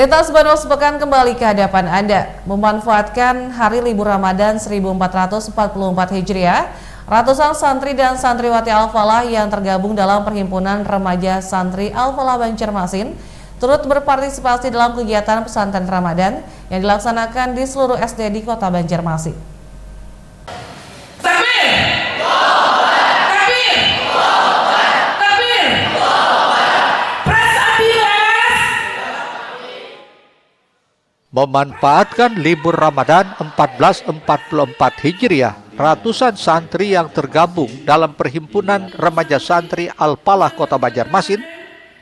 Lintas Bandung sepekan kembali ke hadapan Anda. Memanfaatkan hari libur Ramadan 1444 Hijriah, ratusan santri dan santriwati Al-Falah yang tergabung dalam Perhimpunan Remaja Santri Al-Falah Banjarmasin turut berpartisipasi dalam kegiatan pesantren Ramadan yang dilaksanakan di seluruh SD di Kota Banjarmasin. Memanfaatkan libur Ramadan 1444 Hijriah, ratusan santri yang tergabung dalam Perhimpunan Remaja Santri Al-Falah Kota Banjarmasin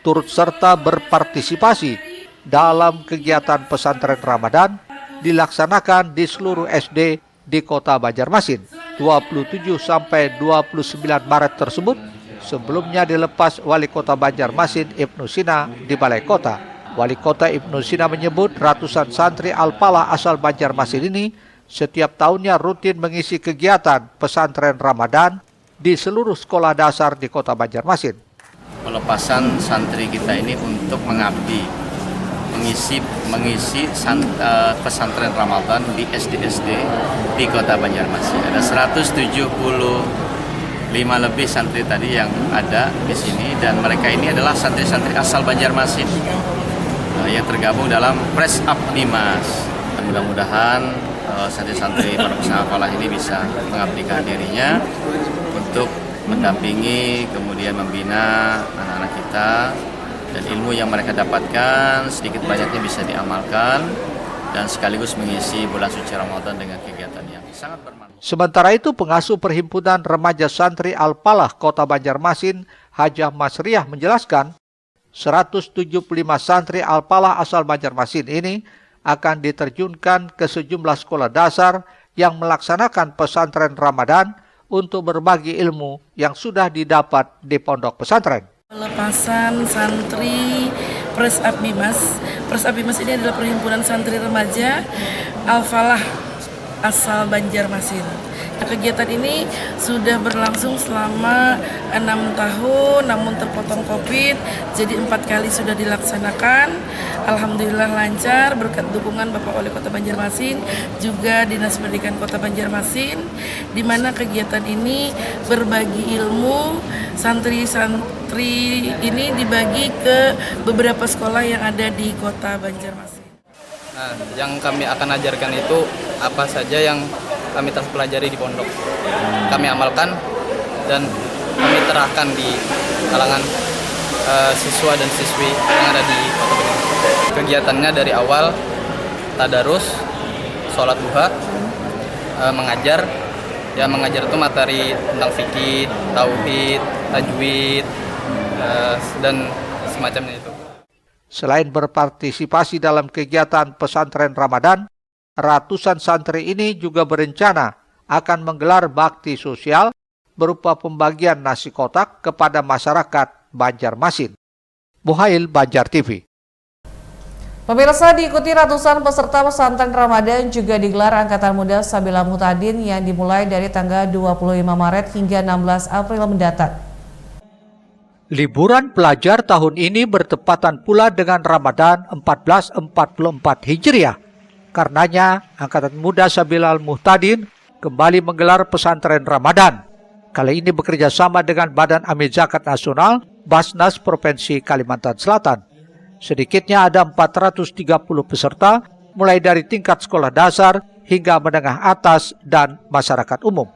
turut serta berpartisipasi dalam kegiatan pesantren Ramadan dilaksanakan di seluruh SD di Kota Banjarmasin 27 sampai 29 Maret tersebut. Sebelumnya dilepas Wali Kota Banjarmasin Ibnu Sina di Balai Kota. Wali Kota Ibnu Sina menyebut ratusan santri Al-Falah asal Banjarmasin ini setiap tahunnya rutin mengisi kegiatan pesantren Ramadan di seluruh sekolah dasar di Kota Banjarmasin. Pelepasan santri kita ini untuk mengabdi, mengisi pesantren Ramadan di SD-SD di Kota Banjarmasin. Ada 175 lebih santri tadi yang ada di sini, dan mereka ini adalah santri-santri asal Banjarmasin yang tergabung dalam Press Up Nimas. Mudah-mudahan santri-santri Pondok Pesantren Al-Falah ini bisa mengabdikan dirinya untuk mendampingi, kemudian membina anak-anak kita, dan ilmu yang mereka dapatkan sedikit banyaknya bisa diamalkan dan sekaligus mengisi bulan suci Ramadan dengan kegiatan yang sangat bermanfaat. Sementara itu, pengasuh Perhimpunan Remaja Santri Al-Falah Kota Banjarmasin, Hajah Masriah menjelaskan 175 santri Al-Falah asal Banjarmasin ini akan diterjunkan ke sejumlah sekolah dasar yang melaksanakan pesantren Ramadan untuk berbagi ilmu yang sudah didapat di pondok pesantren. Pelepasan santri Press Up Nimas. Press Up Nimas ini adalah perhimpunan santri remaja Al-Falah asal Banjarmasin. Kegiatan ini sudah berlangsung selama 6 tahun, namun terpotong COVID, jadi 4 kali sudah dilaksanakan. Alhamdulillah lancar berkat dukungan Bapak Wali Kota Banjarmasin, juga Dinas Pendidikan Kota Banjarmasin, di mana kegiatan ini berbagi ilmu. Santri-santri ini dibagi ke beberapa sekolah yang ada di Kota Banjarmasin. Nah, yang kami akan ajarkan itu apa saja yang kami telah pelajari di pondok. Kami amalkan dan kami terapkan di kalangan siswa dan siswi yang ada di Kota Banjarmasin. Kegiatannya dari awal tadarus, sholat duha, mengajar. Ya, mengajar itu materi tentang fikih, tauhid, tajwid, dan semacamnya itu. Selain berpartisipasi dalam kegiatan pesantren Ramadan, ratusan santri ini juga berencana akan menggelar bakti sosial berupa pembagian nasi kotak kepada masyarakat Banjarmasin. Muhail, Banjar TV. Pemirsa, diikuti ratusan peserta pesantren Ramadan juga digelar Angkatan Muda Sabila Muhtadin yang dimulai dari tanggal 25 Maret hingga 16 April mendatang. Liburan pelajar tahun ini bertepatan pula dengan Ramadan 1444 Hijriah. Karenanya, Angkatan Muda Sabilal Muhtadin kembali menggelar pesantren Ramadan. Kali ini bekerja sama dengan Badan Amil Zakat Nasional, Basnas Provinsi Kalimantan Selatan. Sedikitnya ada 430 peserta, mulai dari tingkat sekolah dasar hingga menengah atas dan masyarakat umum.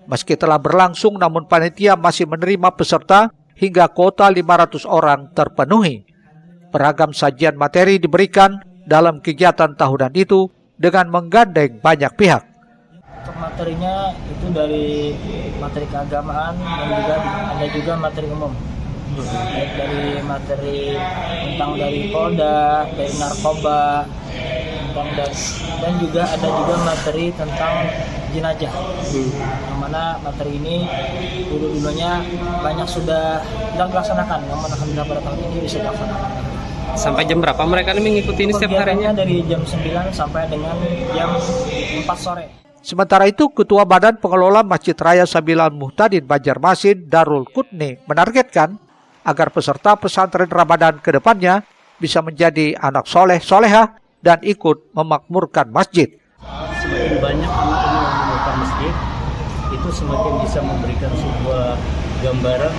Meski telah berlangsung, namun panitia masih menerima peserta hingga kuota 500 orang terpenuhi. Beragam sajian materi diberikan dalam kegiatan tahunan itu dengan menggandeng banyak pihak. Untuk materinya itu dari materi keagamaan dan juga ada juga materi umum. Baik dari materi tentang dari Polda, dari narkoba, dan juga ada juga materi tentang jenazah. Yang mana materi ini dulunya banyak sudah tidak dilaksanakan, namun alhamdulillah pada tahun ini bisa dilaksanakan. Sampai jam berapa mereka ini mengikuti ini setiap harinya? Dari jam 9 sampai dengan jam 4 sore. Sementara itu, Ketua Badan Pengelola Masjid Raya Sabilal Muhtadin Banjarmasin, Darul Qutni, menargetkan agar peserta pesantren Ramadan ke depannya bisa menjadi anak soleh solehah dan ikut memakmurkan masjid. Semakin banyak anak ini yang membuka masjid, itu semakin bisa memberikan sebuah gambaran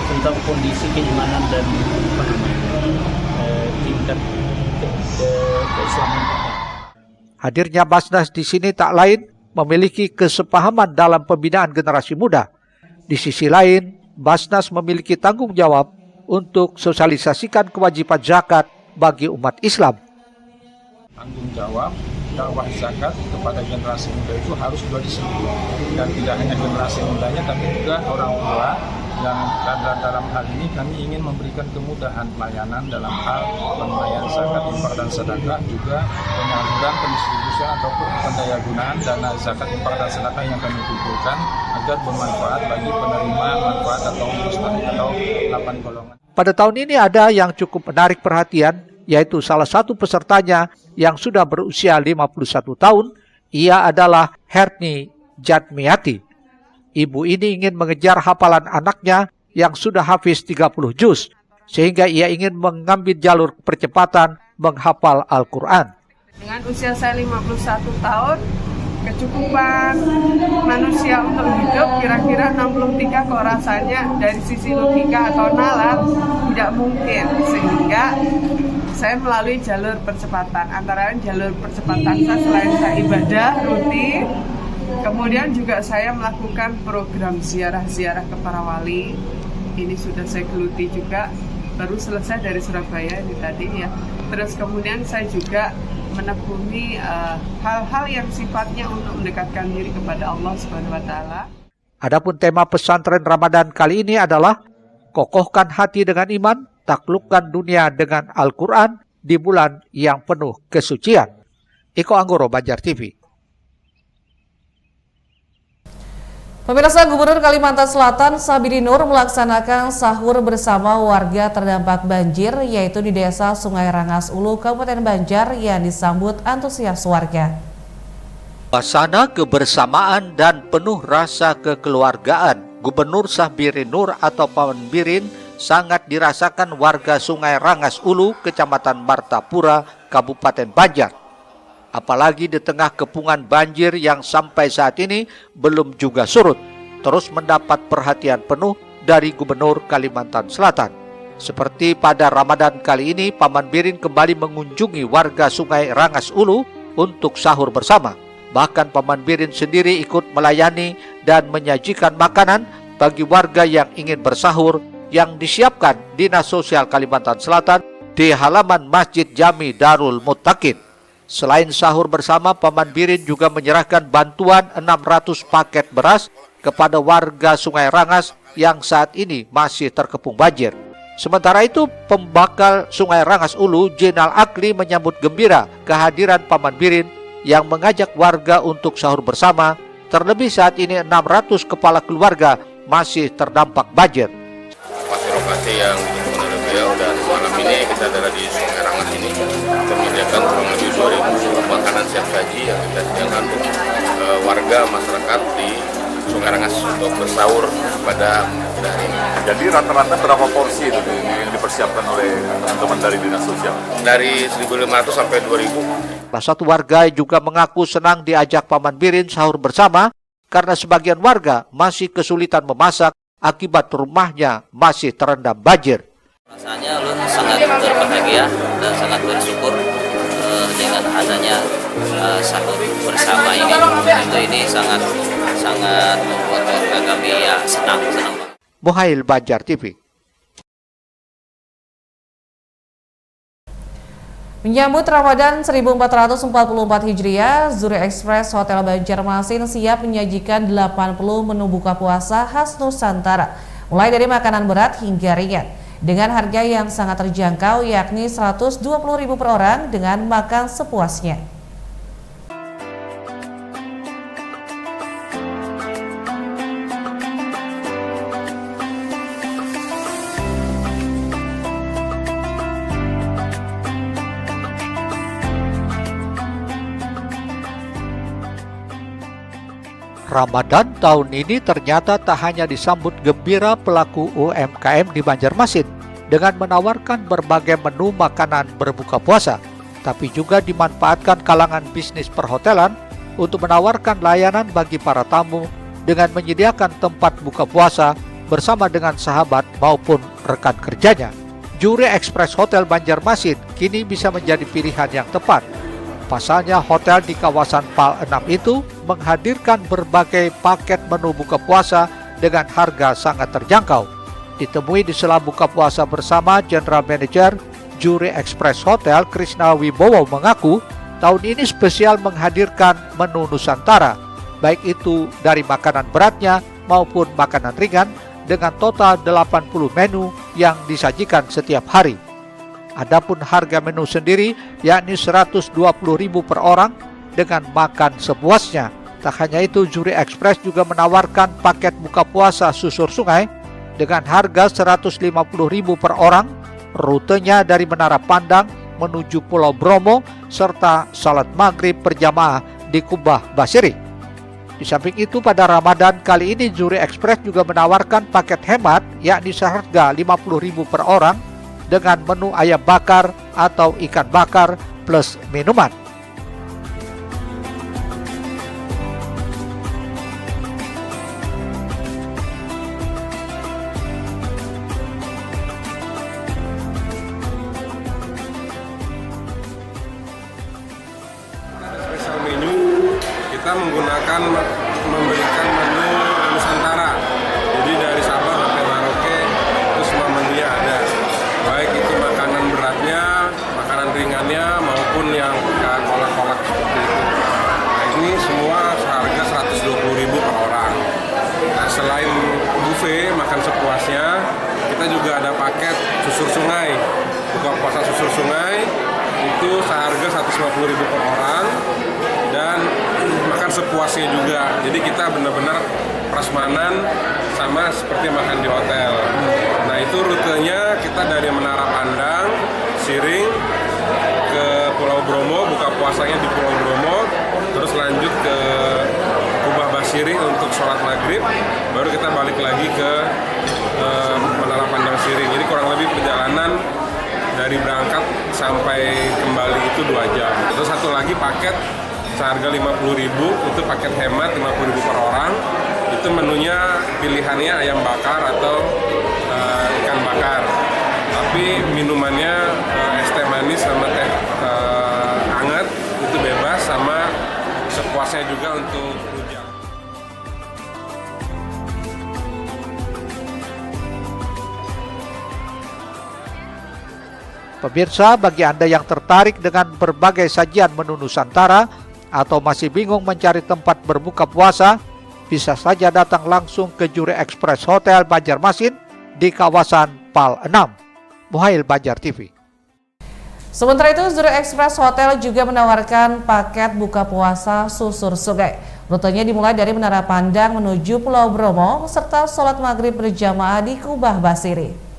tentang kondisi keimanan dan tingkat keislaman kita. Hadirnya Basnas di sini tak lain memiliki kesepahaman dalam pembinaan generasi muda. Di sisi lain, Basnas memiliki tanggung jawab untuk sosialisasikan kewajiban zakat bagi umat Islam. Tanggung jawab dakwah zakat kepada generasi muda itu harus juga disebut, dan tidak hanya generasi mudanya tapi juga orang tua yang dalam hal ini kami ingin memberikan kemudahan pelayanan dalam hal penunaian zakat, infak dan sedekah, juga penyaluran, pendistribusian ataupun pendayagunaan dana zakat, infak dan sedekah yang kami kumpulkan agar bermanfaat bagi penerima manfaat atau mustahik atau 8 golongan. Pada tahun ini ada yang cukup menarik perhatian, yaitu salah satu pesertanya yang sudah berusia 51 tahun. Ia adalah Herni Jatmiati. Ibu ini ingin mengejar hafalan anaknya yang sudah hafiz 30 juz, sehingga ia ingin mengambil jalur percepatan menghafal Al-Quran. Dengan usia saya 51 tahun, kecukupan manusia untuk hidup kira-kira 63 kok rasanya dari sisi logika atau nalar tidak mungkin, sehingga saya melalui jalur percepatan. Antara lain jalur percepatan saya selain saya ibadah rutin, kemudian juga saya melakukan program ziarah-ziarah ke para wali. Ini sudah saya geluti juga, baru selesai dari Surabaya ini tadi ya. Terus kemudian saya juga menekuni hal-hal yang sifatnya untuk mendekatkan diri kepada Allah Subhanahu wa taala. Adapun tema pesantren Ramadan kali ini adalah kokohkan hati dengan iman, taklukkan dunia dengan Al-Quran di bulan yang penuh kesucian. Iko Anggoro, Banjar TV. Pemirsa, Gubernur Kalimantan Selatan Sabidi Nur melaksanakan sahur bersama warga terdampak banjir, yaitu di Desa Sungai Rangas Ulu, Kabupaten Banjar, yang disambut antusias warga. Suasana kebersamaan dan penuh rasa kekeluargaan Gubernur Sabidi Nur atau Paman Birin sangat dirasakan warga Sungai Rangas Ulu, Kecamatan Martapura, Kabupaten Banjar. Apalagi di tengah kepungan banjir yang sampai saat ini belum juga surut, terus mendapat perhatian penuh dari Gubernur Kalimantan Selatan. Seperti pada Ramadan kali ini, Paman Birin kembali mengunjungi warga Sungai Rangas Ulu untuk sahur bersama. Bahkan Paman Birin sendiri ikut melayani dan menyajikan makanan bagi warga yang ingin bersahur yang disiapkan Dinas Sosial Kalimantan Selatan di halaman Masjid Jami Darul Muttaqin. Selain sahur bersama, Paman Birin juga menyerahkan bantuan 600 paket beras kepada warga Sungai Rangas yang saat ini masih terkepung banjir. Sementara itu, pembakal Sungai Rangas Ulu, Jenal Akli, menyambut gembira kehadiran Paman Birin yang mengajak warga untuk sahur bersama. Terlebih saat ini 600 kepala keluarga masih terdampak banjir. Lokasi yang menurut beliau, dan malam ini kita ada di Sungai Rangas ini, kita menyediakan kurang lebih 2.000 makanan siap saji yang kita sediakan untuk warga masyarakat di Sungai Rangas untuk bersahur pada hari ini. Jadi rata-rata berapa porsi itu yang dipersiapkan oleh teman-teman dari Dinas Sosial? Dari 1.500 sampai 2.000. Salah satu warga juga mengaku senang diajak Paman Birin sahur bersama karena sebagian warga masih kesulitan memasak akibat rumahnya masih terendam banjir. Rasanya ulun sangat berbahagia dan sangat bersyukur dengan adanya sahur bersama ini. Tentu ini sangat membuat warga kami ya senang. Muhail, Banjar TV. Menyambut Ramadan 1444 Hijriah, Zuri Express Hotel Banjarmasin siap menyajikan 80 menu buka puasa khas Nusantara, mulai dari makanan berat hingga ringan, dengan harga yang sangat terjangkau, yakni Rp120.000 per orang dengan makan sepuasnya. Ramadan tahun ini ternyata tak hanya disambut gembira pelaku UMKM di Banjarmasin, dengan menawarkan berbagai menu makanan berbuka puasa, tapi juga dimanfaatkan kalangan bisnis perhotelan untuk menawarkan layanan bagi para tamu dengan menyediakan tempat buka puasa bersama dengan sahabat maupun rekan kerjanya. Juri Express Hotel Banjarmasin kini bisa menjadi pilihan yang tepat. Pasalnya hotel di kawasan PAL 6 itu menghadirkan berbagai paket menu buka puasa dengan harga sangat terjangkau. Ditemui di sela buka puasa bersama General Manager Juri Express Hotel Krishna Wibowo mengaku tahun ini spesial menghadirkan menu Nusantara, baik itu dari makanan beratnya maupun makanan ringan dengan total 80 menu yang disajikan setiap hari. Adapun harga menu sendiri yakni Rp120.000 per orang dengan makan sepuasnya. Tak hanya itu, Juri Express juga menawarkan paket buka puasa susur sungai dengan harga Rp150.000 per orang. Rutenya dari Menara Pandang menuju Pulau Bromo serta salat maghrib berjamaah di Kubah Basiri. Di samping itu, pada Ramadan kali ini Juri Express juga menawarkan paket hemat yakni seharga Rp50.000 per orang dengan menu ayam bakar atau ikan bakar plus minuman. Spesial menu kita memberikan menu Nusantara. Jadi dari Sabang sampai Merauke itu semua menunya ada. Baik itu makanan beratnya, makanan ringannya maupun yang kolak-kolak seperti itu. Nah, ini semua seharga Rp120.000 per orang. Nah, selain buffet makan sepuasnya, kita juga ada paket susur sungai. Buka puasa susur sungai itu seharga Rp150.000 per orang dan makan sepuasnya juga. Jadi kita benar-benar prasmanan sama seperti makan di hotel. Nah, itu rutenya kita dari Menara Pandang, Siring ke Pulau Bromo, buka puasanya di Pulau Bromo, terus lanjut ke Kubah Basiri untuk sholat maghrib, baru kita balik lagi ke Menara Pandang Siring. Jadi kurang lebih perjalanan dari berangkat sampai kembali itu 2 jam. Terus satu lagi paket seharga Rp50.000, itu paket hemat Rp50.000 per orang. Itu menunya pilihannya ayam bakar atau ikan bakar. Tapi minumannya es teh manis sama teh hangat itu bebas, sama sepuasnya juga untuk rujak. Pemirsa, bagi Anda yang tertarik dengan berbagai sajian menu Nusantara atau masih bingung mencari tempat berbuka puasa, bisa saja datang langsung ke Juri Express Hotel Banjarmasin di kawasan PAL 6. Muhail, Banjar TV. Sementara itu, Juri Express Hotel juga menawarkan paket buka puasa susur sungai. Rutenya dimulai dari Menara Pandang menuju Pulau Bromo serta sholat maghrib berjamaah di Kubah Basiri.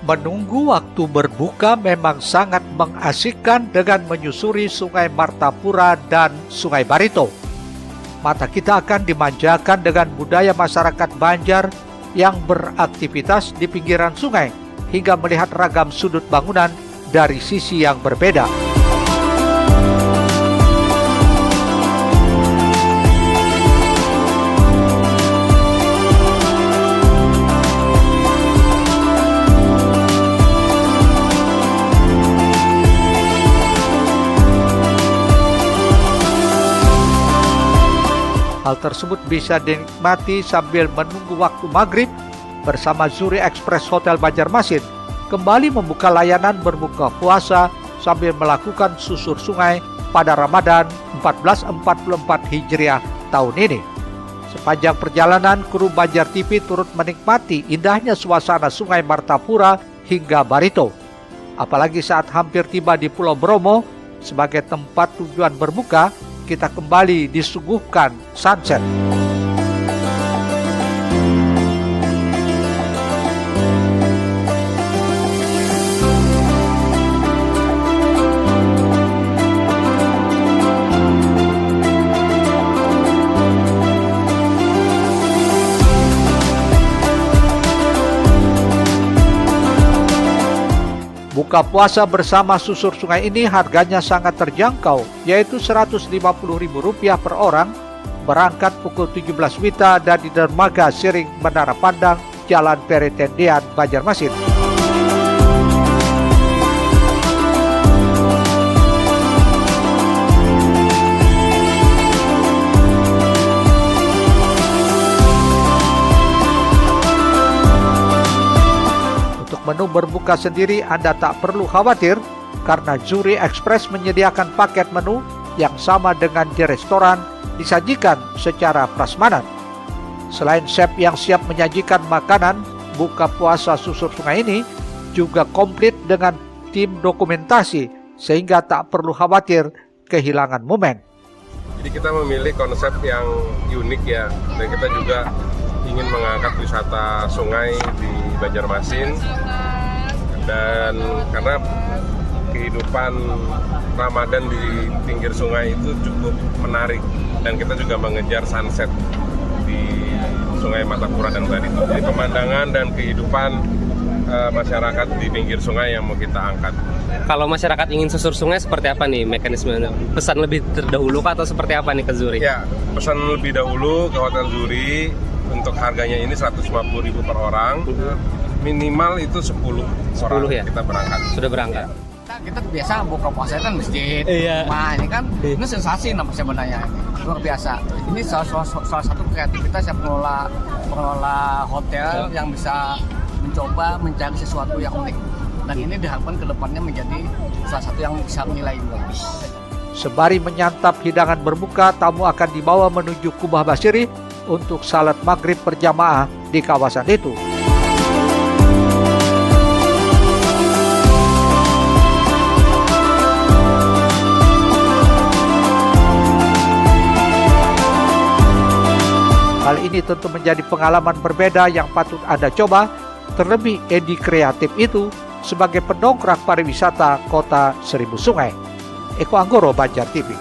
Menunggu waktu berbuka memang sangat mengasyikkan dengan menyusuri Sungai Martapura dan Sungai Barito. Mata kita akan dimanjakan dengan budaya masyarakat Banjar yang beraktivitas di pinggiran sungai hingga melihat ragam sudut bangunan dari sisi yang berbeda. Hal tersebut bisa dinikmati sambil menunggu waktu maghrib bersama Juri Express Hotel Banjarmasin kembali membuka layanan berbuka puasa sambil melakukan susur sungai pada Ramadan 1444 Hijriah tahun ini. Sepanjang perjalanan, kru Banjar TV turut menikmati indahnya suasana Sungai Martapura hingga Barito. Apalagi saat hampir tiba di Pulau Bromo sebagai tempat tujuan berbuka, kita kembali disuguhkan sunset. Buka puasa bersama susur sungai ini harganya sangat terjangkau, yaitu Rp150.000 per orang, berangkat pukul 17 WITA dari dermaga Siring Menara Pandang, Jalan Peretendian, Banjarmasin. Menu berbuka sendiri Anda tak perlu khawatir karena Zuri Express menyediakan paket menu yang sama dengan di restoran disajikan secara prasmanan. Selain chef yang siap menyajikan makanan, buka puasa susur sungai ini juga komplit dengan tim dokumentasi sehingga tak perlu khawatir kehilangan momen. Jadi kita memilih konsep yang unik ya, dan kita juga ingin mengangkat wisata sungai di Banjarmasin, dan karena kehidupan Ramadan di pinggir sungai itu cukup menarik, dan kita juga mengejar sunset di Sungai Matapura dan tadi. Jadi pemandangan dan kehidupan masyarakat di pinggir sungai yang mau kita angkat. Kalau masyarakat ingin susur sungai seperti apa nih mekanismenya? Pesan lebih terdahulu atau seperti apa nih ke Zuri? Ya, pesan lebih dahulu ke Hotel Zuri. Untuk harganya ini Rp150.000 per orang, minimal itu 10 orang ya? Kita berangkat. Sudah berangkat. Kita biasa buka puasa kan masjid. Iya. Nah ini kan ini sensasi namanya sebenarnya, luar biasa. Ini salah satu kreativitas yang pengelola hotel yang bisa mencoba mencari sesuatu yang unik. Dan ini diharapkan ke depannya menjadi salah satu yang bisa menilai bagus. Sembari menyantap hidangan berbuka, tamu akan dibawa menuju Kubah Basiri untuk salat maghrib berjamaah di kawasan itu. Hal ini tentu menjadi pengalaman berbeda yang patut Anda coba, terlebih Edi Kreatif itu sebagai pendongkrak pariwisata Kota Seribu Sungai. Eko Anggoro, Banjar TV.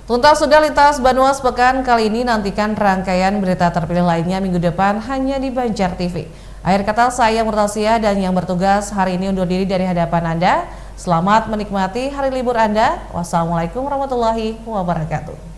Tuntas sudah lintas Banyumas pekan kali ini, nantikan rangkaian berita terpilih lainnya minggu depan hanya di Banjar TV. Akhir kata saya Murtasia dan yang bertugas hari ini undur diri dari hadapan Anda. Selamat menikmati hari libur Anda. Wassalamualaikum warahmatullahi wabarakatuh.